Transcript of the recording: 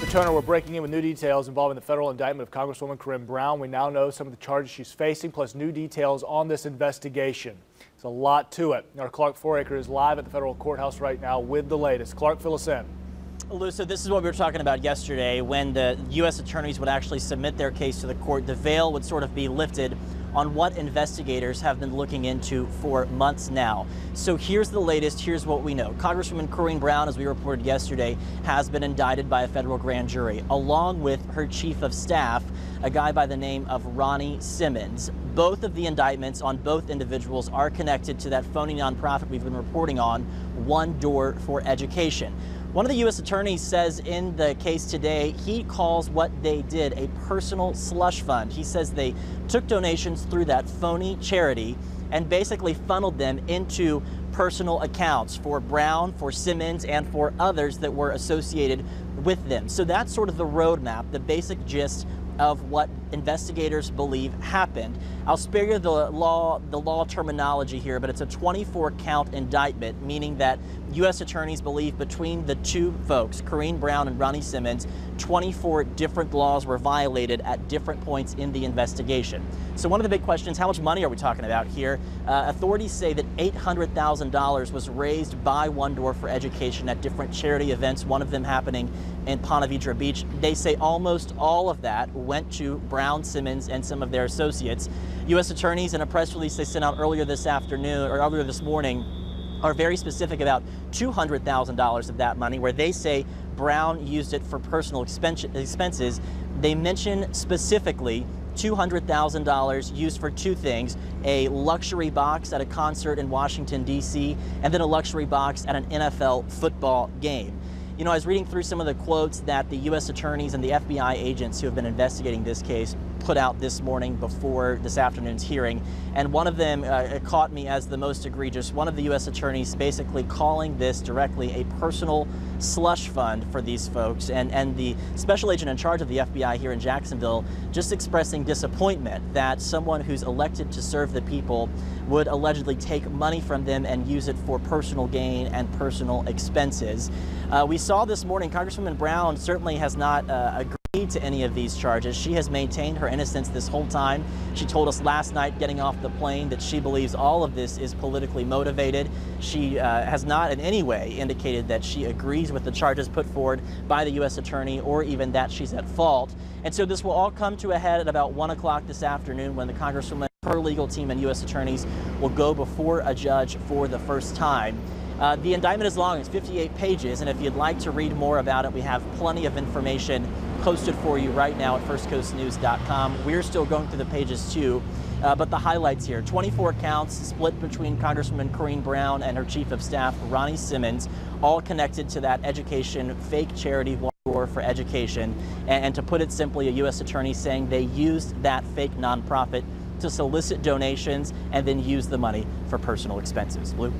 Turner, we're breaking in with new details involving the federal indictment of Congresswoman Corrine Brown. We now know some of the charges she's facing, plus new details on this investigation. There's a lot to it. Our Clark Foraker is live at the federal courthouse right now with the latest. Clark, fill us in. Lou, so this is what we were talking about yesterday. When the U.S. attorneys would actually submit their case to the court, the veil would sort of be lifted on what investigators have been looking into for months now. So here's the latest. Here's what we know. Congresswoman Corrine Brown, as we reported yesterday, has been indicted by a federal grand jury, along with her chief of staff, a guy by the name of Ronnie Simmons. Both of the indictments on both individuals are connected to that phony nonprofit we've been reporting on, One Door for Education. One of the U.S. attorneys says in the case today, he calls what they did a personal slush fund. He says they took donations through that phony charity and basically funneled them into personal accounts for Brown, for Simmons, and for others that were associated with them. So that's sort of the roadmap, the basic gist of what investigators believe happened. I'll spare you the law terminology here, but it's a 24-count indictment, meaning that U.S. attorneys believe between the two folks, Corrine Brown and Ronnie Simmons, 24 different laws were violated at different points in the investigation. So one of the big questions, how much money are we talking about here? Authorities say that $800,000 was raised by One Door for Education at different charity events, one of them happening in Ponte Vedra Beach. They say almost all of that went to Brown, Simmons, and some of their associates. U.S. attorneys, in a press release they sent out earlier this afternoon, or earlier this morning, are very specific about $200,000 of that money, where they say Brown used it for personal expenses. They mention specifically $200,000 used for two things: a luxury box at a concert in Washington, D.C., and then a luxury box at an NFL football game. You know, I was reading through some of the quotes that the U.S. attorneys and the FBI agents who have been investigating this case put out this morning before this afternoon's hearing, and one of them caught me as the most egregious. One of the U.S. attorneys basically calling this directly a personal slush fund for these folks, and the special agent in charge of the FBI here in Jacksonville just expressing disappointment that someone who's elected to serve the people would allegedly take money from them and use it for personal gain and personal expenses. We saw this morning Congresswoman Brown certainly has not agreed to any of these charges. She has maintained her innocence this whole time. She told us last night getting off the plane that she believes all of this is politically motivated. She has not in any way indicated that she agrees with the charges put forward by the U.S. attorney, or even that she's at fault. And so this will all come to a head at about 1 o'clock this afternoon, when the Congresswoman, her legal team, and U.S. attorneys will go before a judge for the first time. The indictment is long, it's 58 pages, and if you'd like to read more about it, we have plenty of information posted for you right now at firstcoastnews.com. We're still going through the pages too, but the highlights here: 24 counts split between Congresswoman Corrine Brown and her chief of staff, Ronnie Simmons, all connected to that education fake charity, One Door for Education. And to put it simply, a U.S. attorney saying they used that fake nonprofit to solicit donations and then use the money for personal expenses. Lou?